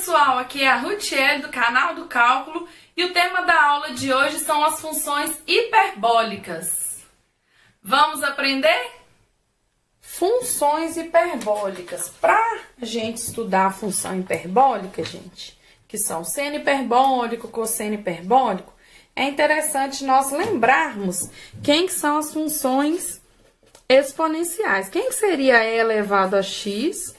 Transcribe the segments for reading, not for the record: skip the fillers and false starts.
pessoal, aqui é a Rutiel do canal do Cálculo e o tema da aula de hoje são as funções hiperbólicas. Vamos aprender? Funções hiperbólicas. Para a gente estudar a função hiperbólica, gente, que são seno hiperbólico, cosseno hiperbólico, é interessante nós lembrarmos quem que são as funções exponenciais. Quem que seria E elevado a x,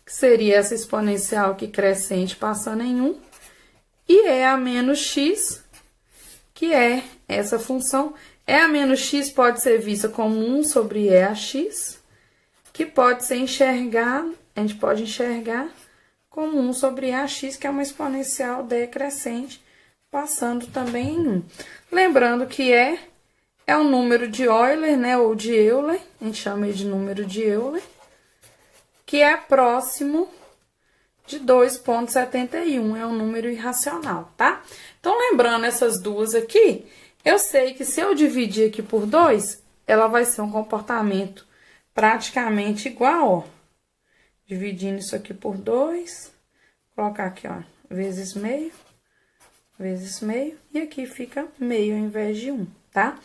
que seria essa exponencial aqui crescente passando em 1, e E a menos x, que é essa função. E a menos x pode ser vista como 1 sobre E a x, que pode ser a gente pode enxergar como 1 sobre E a x, que é uma exponencial decrescente, passando também em 1. Lembrando que é um número de Euler, né, ou de Euler, a gente chama ele de número de Euler, que é próximo de 2,71, é um número irracional, tá? Então, lembrando essas duas aqui, eu sei que se eu dividir aqui por 2, ela vai ser um comportamento praticamente igual, ó. Dividindo isso aqui por 2, colocar aqui, ó, vezes meio, e aqui fica meio ao invés de 1, tá?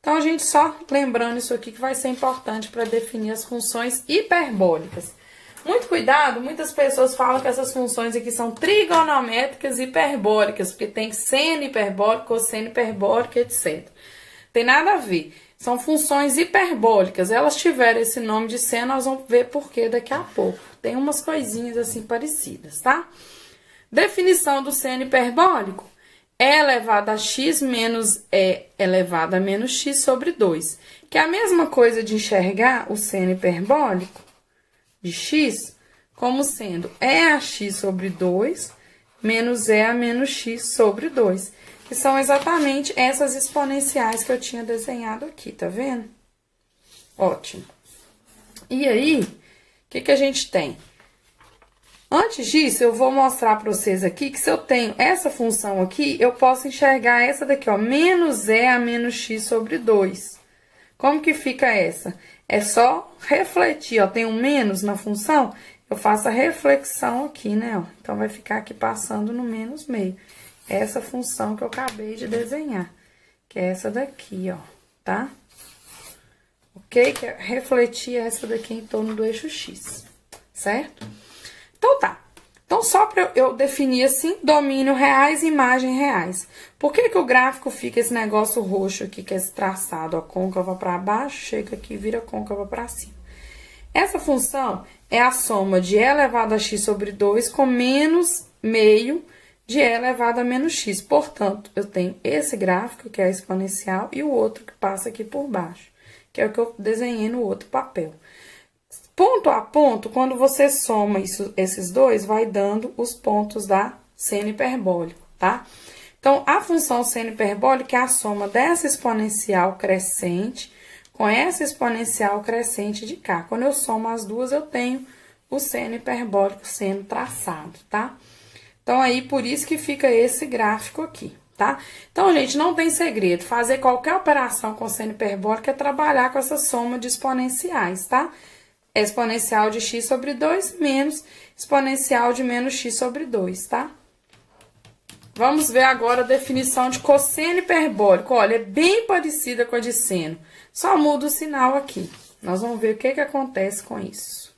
Então, a gente só lembrando isso aqui que vai ser importante para definir as funções hiperbólicas. Muito cuidado, muitas pessoas falam que essas funções aqui são trigonométricas hiperbólicas, porque tem seno hiperbólico, cosseno hiperbólico, etc. Tem nada a ver. São funções hiperbólicas. Elas tiveram esse nome de seno, nós vamos ver por quê daqui a pouco. Tem umas coisinhas assim parecidas, tá? Definição do seno hiperbólico. E elevado a x menos E elevado a menos x sobre 2. Que é a mesma coisa de enxergar o seno hiperbólico de x como sendo E a x sobre 2 menos E a menos x sobre 2. Que são exatamente essas exponenciais que eu tinha desenhado aqui, tá vendo? Ótimo. E aí, o que a gente tem? Antes disso, eu vou mostrar para vocês aqui que se eu tenho essa função aqui, eu posso enxergar essa daqui, ó, menos E a menos x sobre 2. Como que fica essa? É só refletir, ó, tem um menos na função, eu faço a reflexão aqui, né, ó. Então, vai ficar aqui passando no menos meio. Essa função que eu acabei de desenhar, que é essa daqui, ó, tá? Ok? Que é refletir essa daqui em torno do eixo x, certo? Então, tá. Então, só para eu definir assim, domínio reais e imagem reais. Por que o gráfico fica esse negócio roxo aqui, que é esse traçado, ó, côncava para baixo, chega aqui e vira côncava para cima? Essa função é a soma de E elevado a x sobre 2 com menos meio de E elevado a menos x. Portanto, eu tenho esse gráfico, que é a exponencial, e o outro que passa aqui por baixo, que é o que eu desenhei no outro papel. Ponto a ponto, quando você soma esses dois, vai dando os pontos da seno hiperbólico, tá? Então, a função seno hiperbólica é a soma dessa exponencial crescente com essa exponencial crescente de cá. Quando eu somo as duas, eu tenho o seno hiperbólico sendo traçado, tá? Então, aí, por isso que fica esse gráfico aqui, tá? Então, gente, não tem segredo. Fazer qualquer operação com seno hiperbólico é trabalhar com essa soma de exponenciais, tá? Exponencial de x sobre 2 menos exponencial de menos x sobre 2, tá? Vamos ver agora a definição de cosseno hiperbólico. Olha, é bem parecida com a de seno, só muda o sinal aqui. Nós vamos ver o que acontece com isso.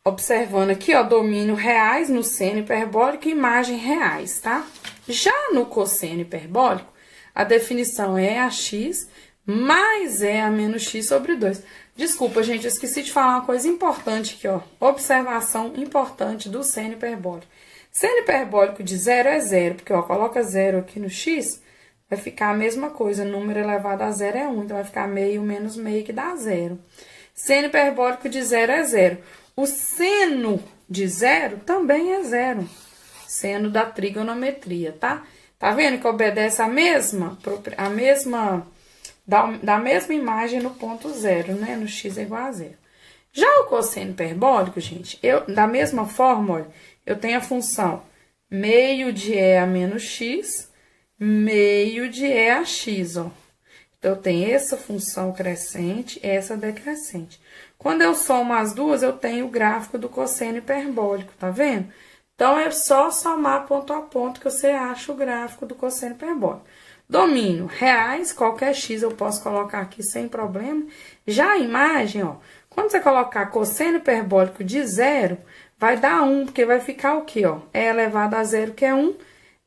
Observando aqui, ó, domínio reais no seno hiperbólico e imagem reais, tá? Já no cosseno hiperbólico, a definição é ax mais E a menos x sobre 2. Desculpa, gente, eu esqueci de falar uma coisa importante aqui, ó. Observação importante do seno hiperbólico. Seno hiperbólico de 0 é 0, porque, ó, coloca 0 aqui no x, vai ficar a mesma coisa. Número elevado a 0 é 1, então vai ficar meio menos meio, que dá 0. Seno hiperbólico de 0 é 0. O seno de 0 também é 0. Seno da trigonometria, tá? Tá vendo que obedece a mesma da mesma imagem no ponto 0, né? No x é igual a 0. Já o cosseno hiperbólico, gente, da mesma forma, olha, eu tenho a função meio de E a menos x, meio de E a x, ó. Então, eu tenho essa função crescente, essa decrescente. Quando eu somo as duas, eu tenho o gráfico do cosseno hiperbólico, tá vendo? Então, é só somar ponto a ponto que você acha o gráfico do cosseno hiperbólico. Domínio, reais, qualquer x eu posso colocar aqui sem problema. Já a imagem, ó, quando você colocar cosseno hiperbólico de 0, vai dar 1, porque vai ficar o quê, ó? E elevado a 0, que é 1,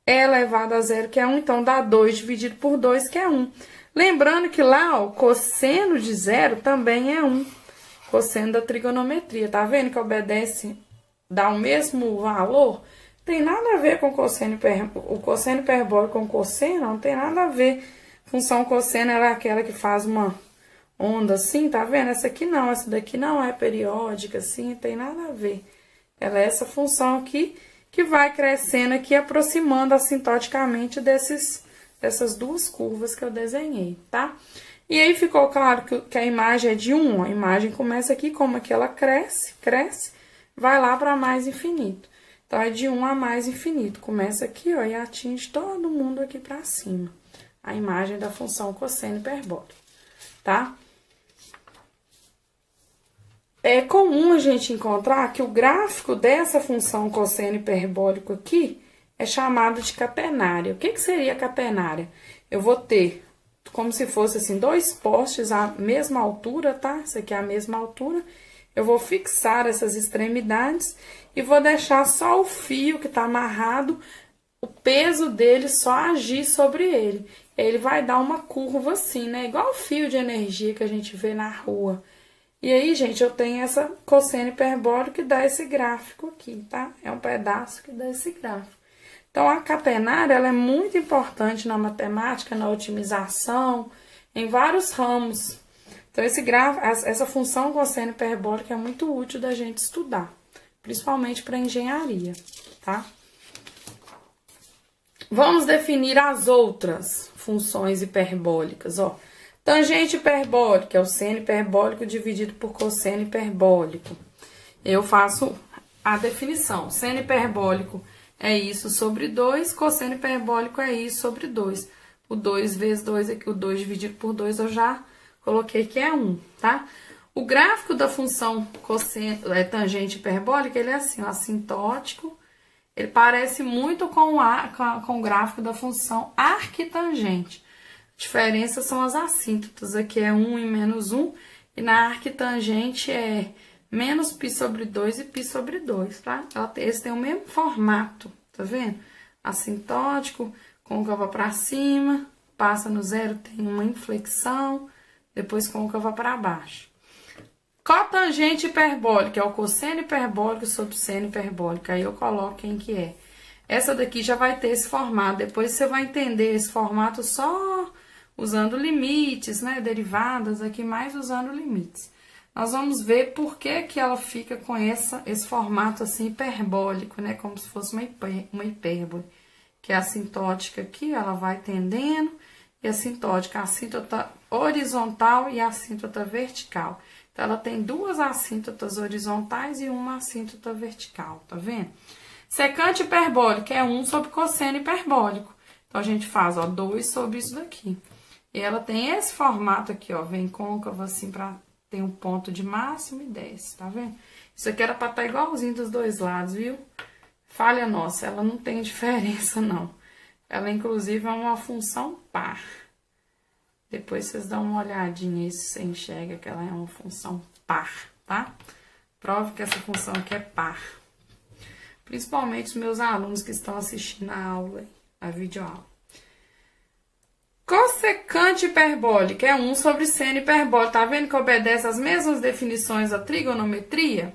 E elevado a 0, que é 1, então dá 2 dividido por 2, que é 1. Lembrando que lá, ó, cosseno de 0 também é 1. Cosseno da trigonometria, tá vendo que obedece, dá o mesmo valor? Tem nada a ver com cosseno hiperbólico. O cosseno hiperbólico com cosseno não tem nada a ver. Função cosseno ela é aquela que faz uma onda assim, tá vendo? Essa aqui não, essa daqui não é periódica, assim, tem nada a ver. Ela é essa função aqui que vai crescendo aqui, aproximando assintoticamente dessas duas curvas que eu desenhei, tá? E aí ficou claro que a imagem é de 1, a imagem começa aqui, como que ela cresce, vai lá para mais infinito. Então, é de 1 a mais infinito. Começa aqui, ó, e atinge todo mundo aqui para cima. A imagem da função cosseno hiperbólico, tá? É comum a gente encontrar que o gráfico dessa função cosseno hiperbólico aqui é chamado de catenária. O que seria catenária? Eu vou ter, como se fosse assim, dois postes à mesma altura, tá? Isso aqui é a mesma altura. Eu vou fixar essas extremidades e vou deixar só o fio que tá amarrado, o peso dele só agir sobre ele. Ele vai dar uma curva assim, né? Igual o fio de energia que a gente vê na rua. E aí, gente, eu tenho essa cosseno hiperbólico que dá esse gráfico aqui, tá? É um pedaço que dá esse gráfico. Então, a catenária, ela é muito importante na matemática, na otimização, em vários ramos. Então, essa função cosseno hiperbólica é muito útil da gente estudar, principalmente para engenharia, tá? Vamos definir as outras funções hiperbólicas, ó. Tangente hiperbólica é o seno hiperbólico dividido por cosseno hiperbólico. Eu faço a definição. Seno hiperbólico é isso sobre 2, cosseno hiperbólico é isso sobre 2. O 2 vezes 2 aqui, o 2 dividido por 2 eu já coloquei que é 1, tá? O gráfico da função tangente hiperbólica, ele é assim, ó, assintótico. Ele parece muito com o gráfico da função arquitangente. A diferença são as assíntotas. Aqui é 1 e menos 1. E na arquitangente é menos π sobre 2 e π sobre 2, tá? Eles têm o mesmo formato, tá vendo? Assintótico, côncava para cima, passa no zero, tem uma inflexão, depois côncava para baixo. Cotangente hiperbólica é o cosseno hiperbólico sobre seno hiperbólico. Aí eu coloco quem que é. Essa daqui já vai ter esse formato. Depois você vai entender esse formato só usando limites, né? Derivadas aqui, mais usando limites. Nós vamos ver por que ela fica com esse formato assim hiperbólico, né? Como se fosse uma hipérbole. Que é assintótica aqui, ela vai tendendo. E assintótica, a assíntota horizontal e a assíntota vertical. Então, ela tem duas assíntotas horizontais e uma assíntota vertical, tá vendo? Secante hiperbólica é 1 sobre cosseno hiperbólico. Então, a gente faz, ó, 2 sobre isso daqui. E ela tem esse formato aqui, ó, vem côncava assim pra ter um ponto de máximo e desce, tá vendo? Isso aqui era pra estar igualzinho dos dois lados, viu? Falha nossa, ela não tem diferença, não. Ela, inclusive, é uma função par. Depois vocês dão uma olhadinha aí se você enxerga que ela é uma função par, tá? Prove que essa função aqui é par. Principalmente os meus alunos que estão assistindo a aula, a videoaula. Cossecante hiperbólica é 1 sobre seno hiperbólico. Tá vendo que obedece às mesmas definições da trigonometria?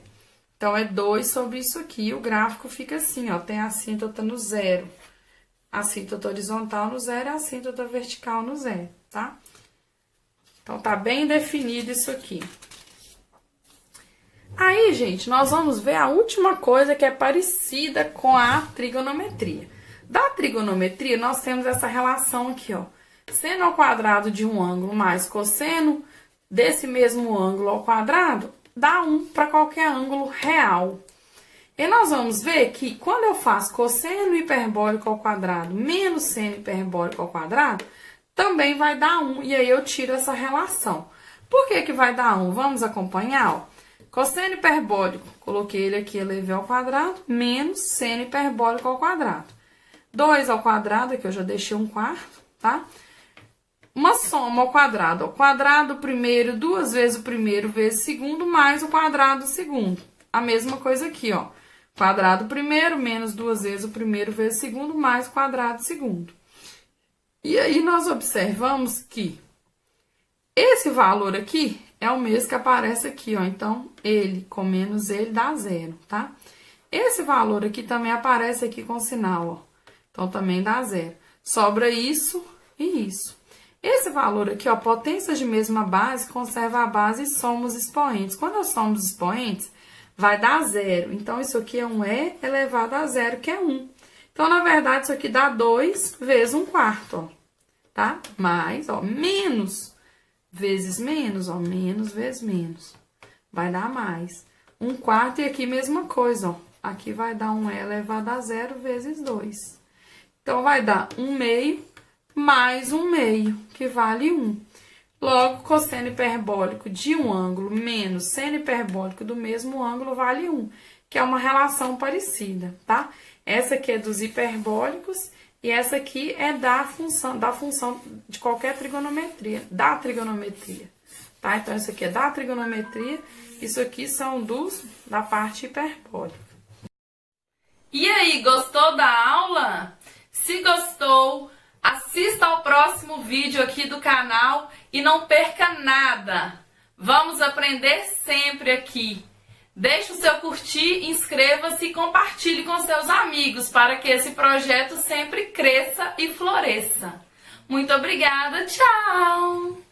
Então, é 2 sobre isso aqui. O gráfico fica assim, ó. Tem a assíntota no zero. A assíntota horizontal no zero e a assíntota vertical no zero, tá? Então, tá bem definido isso aqui. Aí, gente, nós vamos ver a última coisa que é parecida com a trigonometria. Da trigonometria, nós temos essa relação aqui, ó. Seno ao quadrado de um ângulo mais cosseno desse mesmo ângulo ao quadrado dá 1 para qualquer ângulo real. E nós vamos ver que quando eu faço cosseno hiperbólico ao quadrado menos seno hiperbólico ao quadrado, também vai dar 1. E aí eu tiro essa relação. Por que que vai dar 1? Vamos acompanhar, ó. Cosseno hiperbólico, coloquei ele aqui, elevei ao quadrado, menos seno hiperbólico ao quadrado. 2 ao quadrado, aqui eu já deixei 1/4, tá? Uma soma ao quadrado primeiro, 2 vezes o primeiro vezes o segundo, mais o quadrado do segundo. A mesma coisa aqui, ó. Quadrado primeiro, menos 2 vezes o primeiro vezes o segundo, mais o quadrado do segundo. E aí, nós observamos que esse valor aqui é o mesmo que aparece aqui, ó. Então, ele com menos ele dá 0, tá? Esse valor aqui também aparece aqui com sinal, ó. Então, também dá 0. Sobra isso e isso. Esse valor aqui, ó, potências de mesma base, conserva a base e soma os expoentes. Quando eu somo os expoentes, vai dar 0. Então, isso aqui é um E elevado a 0, que é 1. Então, na verdade, isso aqui dá 2 vezes 1/4, ó. Tá? Mais, ó, menos vezes menos, ó, menos vezes menos. Vai dar mais. 1/4 e aqui mesma coisa, ó. Aqui vai dar um E elevado a 0 vezes 2. Então, vai dar 1/2 mais 1/2, que vale 1. Logo, cosseno hiperbólico de um ângulo menos seno hiperbólico do mesmo ângulo vale 1, que é uma relação parecida, tá? Essa aqui é dos hiperbólicos e essa aqui é da função de qualquer trigonometria, da trigonometria, tá? Então, isso aqui é da trigonometria, isso aqui são da parte hiperbólica. E aí, gostou da aula? Se gostou, assista ao próximo vídeo aqui do canal e não perca nada. Vamos aprender sempre aqui. Deixe o seu curtir, inscreva-se e compartilhe com seus amigos para que esse projeto sempre cresça e floresça. Muito obrigada, tchau!